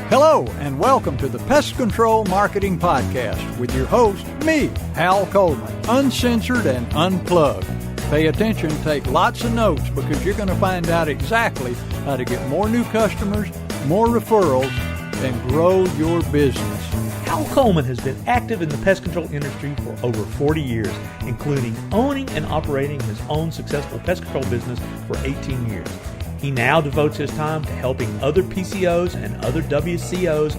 Hello, and welcome to the Pest Control Marketing Podcast with your host, me, Hal Coleman, uncensored and unplugged. Pay attention, take lots of notes, because you're going to find out exactly how to get more new customers, more referrals, and grow your business. Hal Coleman has been active in the pest control industry for over 40 years, including owning and operating his own successful pest control business for 18 years. He now devotes his time to helping other PCOs and other WCOs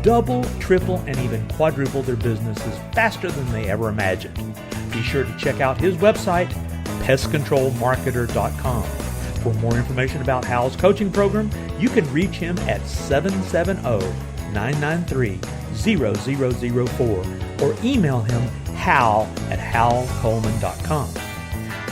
double, triple, and even quadruple their businesses faster than they ever imagined. Be sure to check out his website, pestcontrolmarketer.com. For more information about Hal's coaching program, you can reach him at 770-993-0004 or email him hal@halcoleman.com.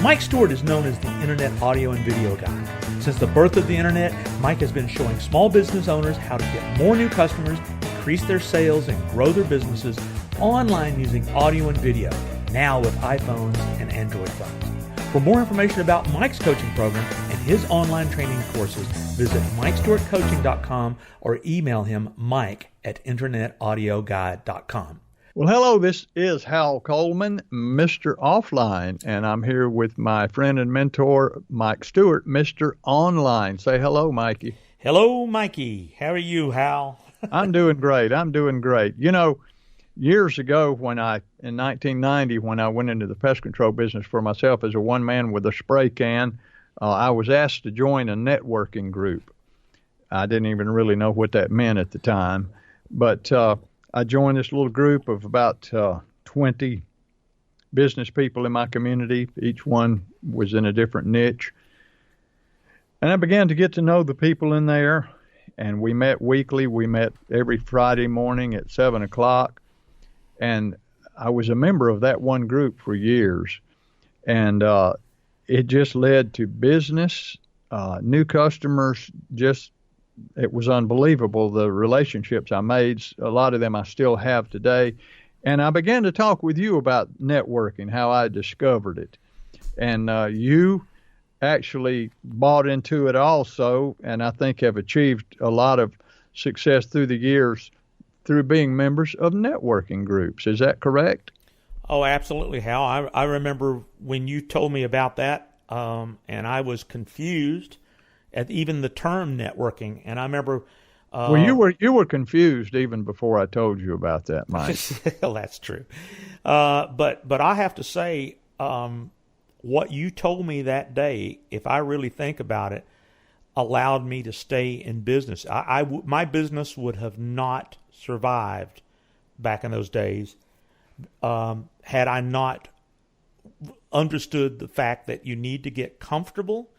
Mike Stewart is known as the Internet audio and video guy. Since the birth of the Internet, Mike has been showing small business owners how to get more new customers, increase their sales, and grow their businesses online using audio and video, now with iPhones and Android phones. For more information about Mike's coaching program and his online training courses, visit MikeStewartCoaching.com or email him mike@internetaudioguide.com. Well, hello, this is Hal Coleman, Mr. Offline, and I'm here with my friend and mentor, Mike Stewart, Mr. Online. Say hello, Mikey. Hello, Mikey. How are you, Hal? I'm doing great. You know, years ago in 1990, when I went into the pest control business for myself as a one-man with a spray can, I was asked to join a networking group. I didn't even really know what that meant at the time, but I joined this little group of about 20 business people in my community. Each one was in a different niche. And I began to get to know the people in there, and we met weekly. We met every Friday morning at 7 o'clock. And I was a member of that one group for years. And it just led to business, new customers. It was unbelievable, the relationships I made. A lot of them I still have today. And I began to talk with you about networking, how I discovered it. And you actually bought into it also, and I think have achieved a lot of success through the years through being members of networking groups. Is that correct? Oh, absolutely, Hal. I remember when you told me about that, and I was confused at even the term networking. And I remember... well, you were confused even before I told you about that, Mike. Well, that's true. But I have to say, what you told me that day, if I really think about it, allowed me to stay in business. My business would have not survived back in those days had I not understood the fact that you need to get comfortable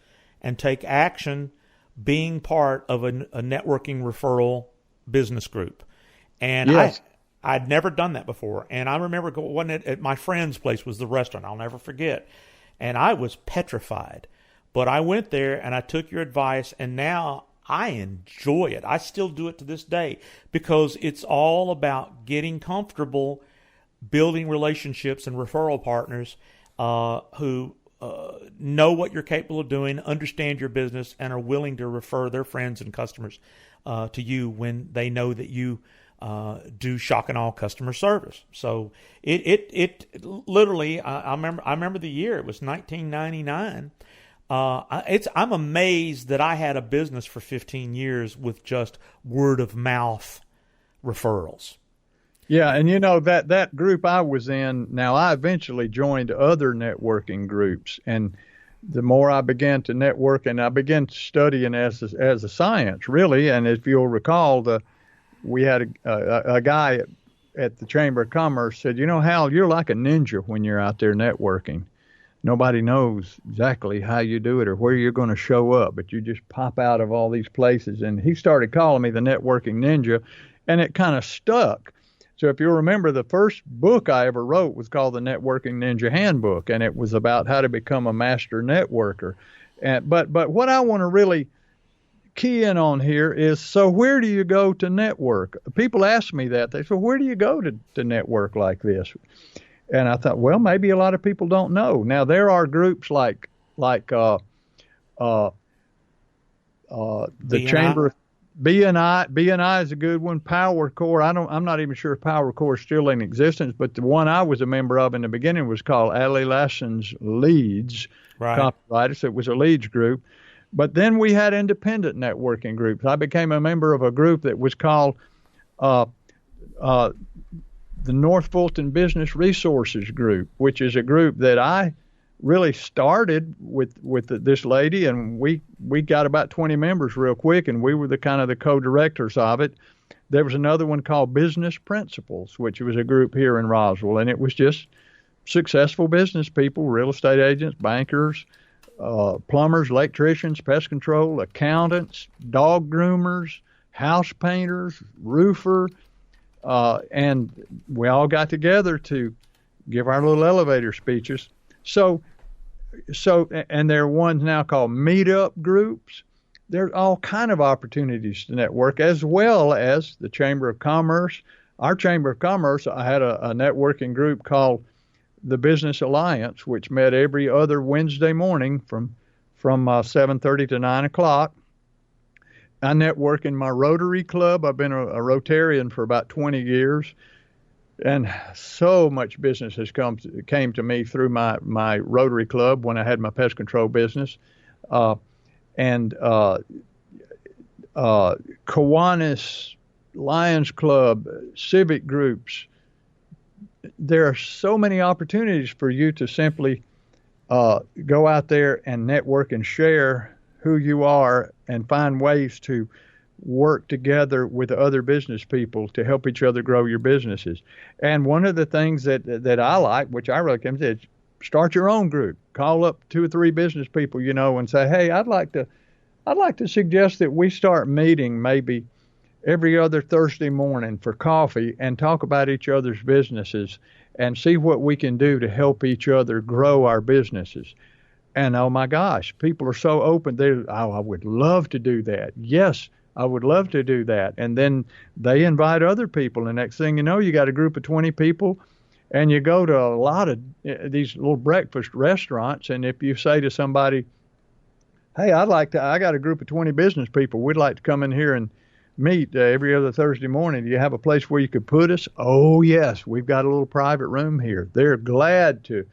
and take action being part of a networking referral business group. And yes. I'd never done that before. And I remember going at my friend's place was the restaurant. I'll never forget. And I was petrified. But I went there and I took your advice, and now I enjoy it. I still do it to this day because it's all about getting comfortable, building relationships and referral partners who know what you're capable of doing, understand your business, and are willing to refer their friends and customers to you when they know that you do shock and awe customer service. So it literally, I remember the year, it was 1999. I'm amazed that I had a business for 15 years with just word of mouth referrals. Yeah, and you know, that group I was in, now I eventually joined other networking groups, and the more I began to network, and I began studying as a science, really. And if you'll recall, we had a guy at the Chamber of Commerce said, you know, Hal, you're like a ninja when you're out there networking. Nobody knows exactly how you do it or where you're going to show up, but you just pop out of all these places. And he started calling me the networking ninja, and it kind of stuck. So if you'll remember, the first book I ever wrote was called the Networking Ninja Handbook, and it was about how to become a master networker. But what I want to really key in on here is, so where do you go to network? People ask me that. They say, where do you go to network like this? And I thought, well, maybe a lot of people don't know. Now, there are groups like The B&I? Chamber of B&I is a good one. Power Core. I'm not even sure if Power Core is still in existence, but the one I was a member of in the beginning was called Allie Lassen's Leads Right. Copywriters. So it was a leads group. But then we had independent networking groups. I became a member of a group that was called the North Fulton Business Resources Group, which is a group that I really started with this lady, and we got about 20 members real quick, and we were the kind of the co-directors of it. There was another one called Business Principles, which was a group here in Roswell, and it was just successful business people, real estate agents, bankers, plumbers, electricians, pest control, accountants, dog groomers, house painters, roofer, and we all got together to give our little elevator speeches. So, and there are ones now called meetup groups. There's all kind of opportunities to network, as well as the Chamber of Commerce. Our Chamber of Commerce, I had a networking group called the Business Alliance, which met every other Wednesday morning from 7:30 to 9 o'clock. I network in my Rotary Club. I've been a Rotarian for about 20 years. And so much business came to me through my Rotary Club when I had my pest control business. Kiwanis, Lions Club, civic groups. There are so many opportunities for you to simply go out there and network and share who you are and find ways to work together with other business people to help each other grow your businesses. And one of the things that I like, which I recommend, is start your own group. Call up 2 or 3 business people, and say, hey, I'd like to suggest that we start meeting maybe every other Thursday morning for coffee and talk about each other's businesses and see what we can do to help each other grow our businesses. And oh my gosh, people are so open. I would love to do that. Yes, I would love to do that. And then they invite other people. And next thing you know, you got a group of 20 people, and you go to a lot of these little breakfast restaurants. And if you say to somebody, hey, I got a group of 20 business people. We'd like to come in here and meet every other Thursday morning. Do you have a place where you could put us? Oh, yes, we've got a little private room here. They're glad to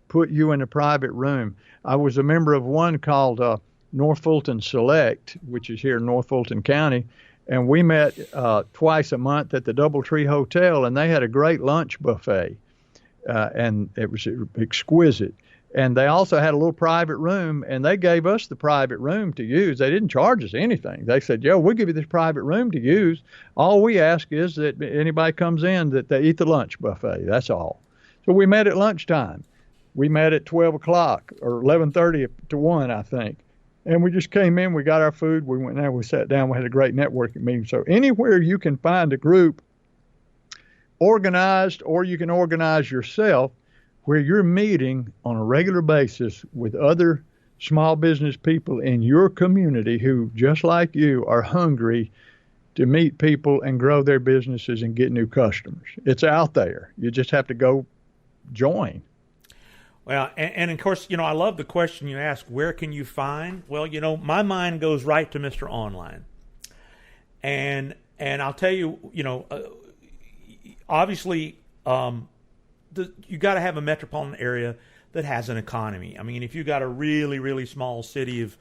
put you in a private room. I was a member of one called North Fulton Select, which is here in North Fulton County, and we met twice a month at the Doubletree Hotel, and they had a great lunch buffet, and it was exquisite. And they also had a little private room, and they gave us the private room to use. They didn't charge us anything. They said, "Yo, we'll give you this private room to use. All we ask is that anybody comes in that they eat the lunch buffet. That's all." So we met at lunchtime. We met at 12 o'clock or 11:30 to 1, I think. And we just came in, we got our food, we went there, we sat down, we had a great networking meeting. So anywhere you can find a group organized, or you can organize yourself, where you're meeting on a regular basis with other small business people in your community who, just like you, are hungry to meet people and grow their businesses and get new customers. It's out there. You just have to go join. Well, and of course, I love the question you asked, where can you find? Well, my mind goes right to Mr. Online. And I'll tell you, obviously, you got to have a metropolitan area that has an economy. I mean, if you got a really, really small city of,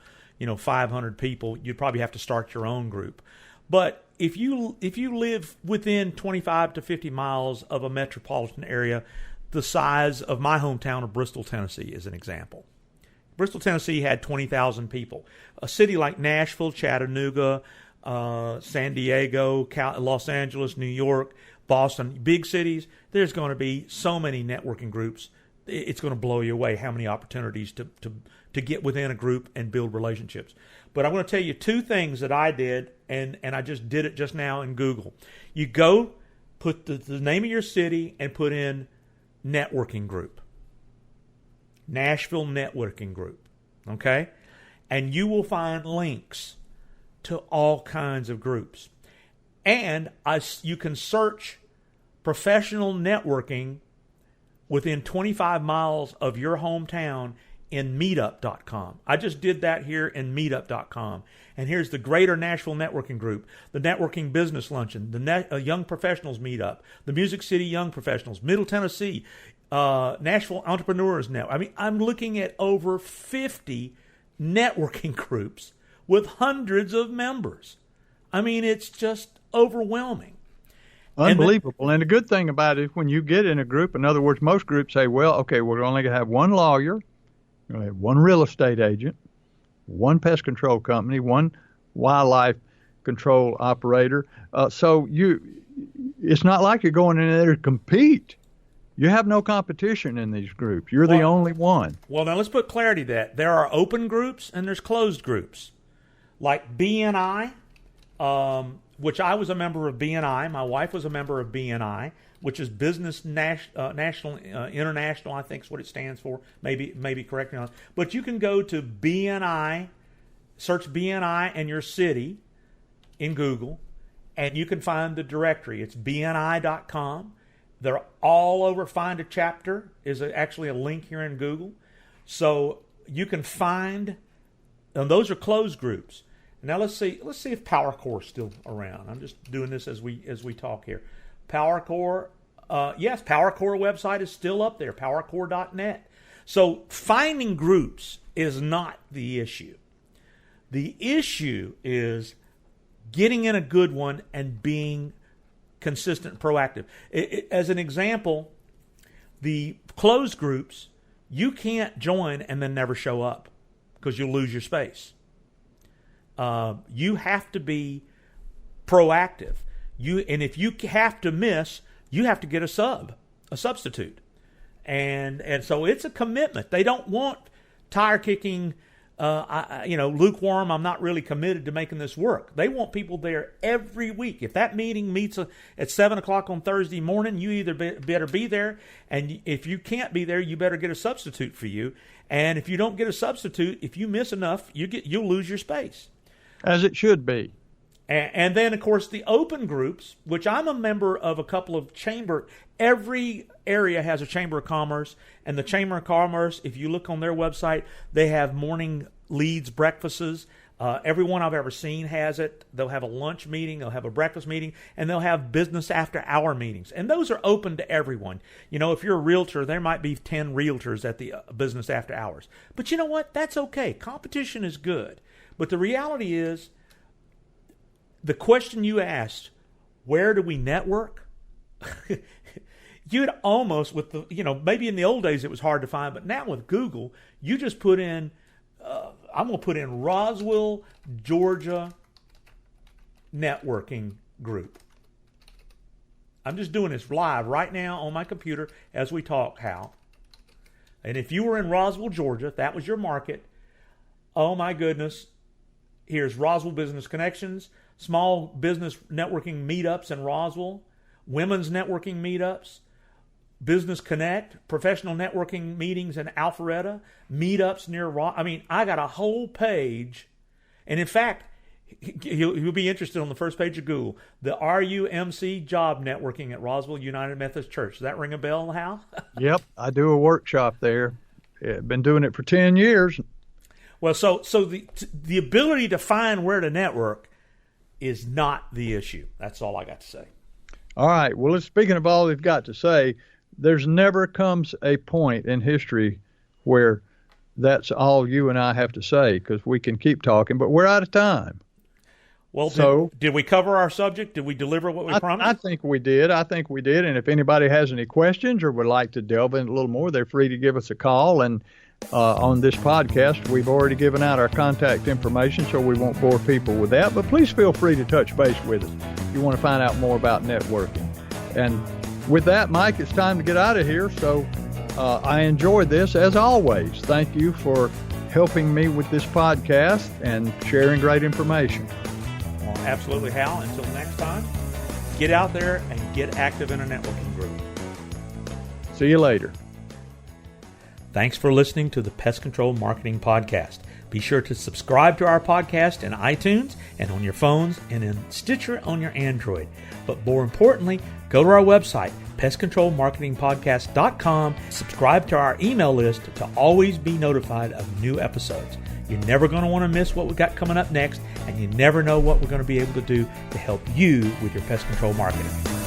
500 people, you'd probably have to start your own group. But if you live within 25 to 50 miles of a metropolitan area, the size of my hometown of Bristol, Tennessee, is an example. Bristol, Tennessee had 20,000 people. A city like Nashville, Chattanooga, San Diego, Los Angeles, New York, Boston, big cities, there's going to be so many networking groups. It's going to blow you away how many opportunities to get within a group and build relationships. But I'm going to tell you 2 things that I did, and I just did it just now in Google. You go, put the name of your city, and put in networking group. Nashville networking group. Okay? And you will find links to all kinds of groups. And you can search professional networking within 25 miles of your hometown in meetup.com. I just did that here in meetup.com. And here's the Greater Nashville Networking Group, the Networking Business Luncheon, the Young Professionals Meetup, the Music City Young Professionals, Middle Tennessee, Nashville Entrepreneurs Network. I mean, I'm looking at over 50 networking groups with hundreds of members. I mean, it's just overwhelming. Unbelievable. And the good thing about it is when you get in a group, in other words, most groups say, well, okay, we're only going to have one lawyer, we're going to have one real estate agent, one pest control company, one wildlife control operator. So it's not like you're going in there to compete. You have no competition in these groups. You're the only one. Well, now let's put clarity to that. There are open groups and there's closed groups. Like BNI, which I was a member of BNI. My wife was a member of BNI, which is Business National International, I think is what it stands for. Maybe correct me on. But you can go to BNI, search BNI and your city in Google, and you can find the directory. It's bni.com. They're all over. Find a chapter is actually a link here in Google. So you can find, and those are closed groups. Now let's see if PowerCore is still around. I'm just doing this as we talk here. PowerCore, yes, PowerCore website is still up there, powercore.net. So finding groups is not the issue. The issue is getting in a good one and being consistent and proactive. As an example, the closed groups, you can't join and then never show up because you'll lose your space. You have to be proactive. And if you have to miss, you have to get a substitute. And so it's a commitment. They don't want tire kicking, lukewarm, I'm not really committed to making this work. They want people there every week. If that meeting meets at 7 o'clock on Thursday morning, you either better be there, and if you can't be there, you better get a substitute for you. And if you don't get a substitute, if you miss enough, you'll lose your space. As it should be. And then, of course, the open groups, which I'm a member of a couple of every area has a Chamber of Commerce, and the Chamber of Commerce, if you look on their website, they have morning leads, breakfasts. Everyone I've ever seen has it. They'll have a lunch meeting, they'll have a breakfast meeting, and they'll have business after hour meetings. And those are open to everyone. You know, if you're a realtor, there might be 10 realtors at the business after hours. But you know what? That's okay. Competition is good. But the reality is, the question you asked, where do we network? You'd almost, maybe in the old days it was hard to find, but now with Google, you just put in, I'm going to put in Roswell, Georgia networking group. I'm just doing this live right now on my computer as we talk, Hal. And if you were in Roswell, Georgia, if that was your market, oh my goodness, here's Roswell Business Connections, small business networking meetups in Roswell, women's networking meetups, Business Connect, professional networking meetings in Alpharetta, meetups near I got a whole page. And in fact, you'll be interested on the first page of Google, the RUMC job networking at Roswell United Methodist Church. Does that ring a bell, Hal? Yep, I do a workshop there. I've been doing it for 10 years. Well, so the ability to find where to network is not the issue. That's all I got to say. All right. Well, speaking of all we've got to say, there's never comes a point in history where that's all you and I have to say, because we can keep talking, but we're out of time. Well, so did we cover our subject? Did we deliver what we promised? I think we did. And if anybody has any questions or would like to delve in a little more, they're free to give us a call. And on this podcast, we've already given out our contact information, so we won't bore people with that. But please feel free to touch base with us if you want to find out more about networking. And with that, Mike, it's time to get out of here. So I enjoyed this, as always. Thank you for helping me with this podcast and sharing great information. Well, absolutely, Hal. Until next time, get out there and get active in a networking group. See you later. Thanks for listening to the Pest Control Marketing Podcast. Be sure to subscribe to our podcast in iTunes and on your phones, and in Stitcher on your Android. But more importantly, go to our website, pestcontrolmarketingpodcast.com. Subscribe to our email list to always be notified of new episodes. You're never going to want to miss what we've got coming up next, and you never know what we're going to be able to do to help you with your pest control marketing.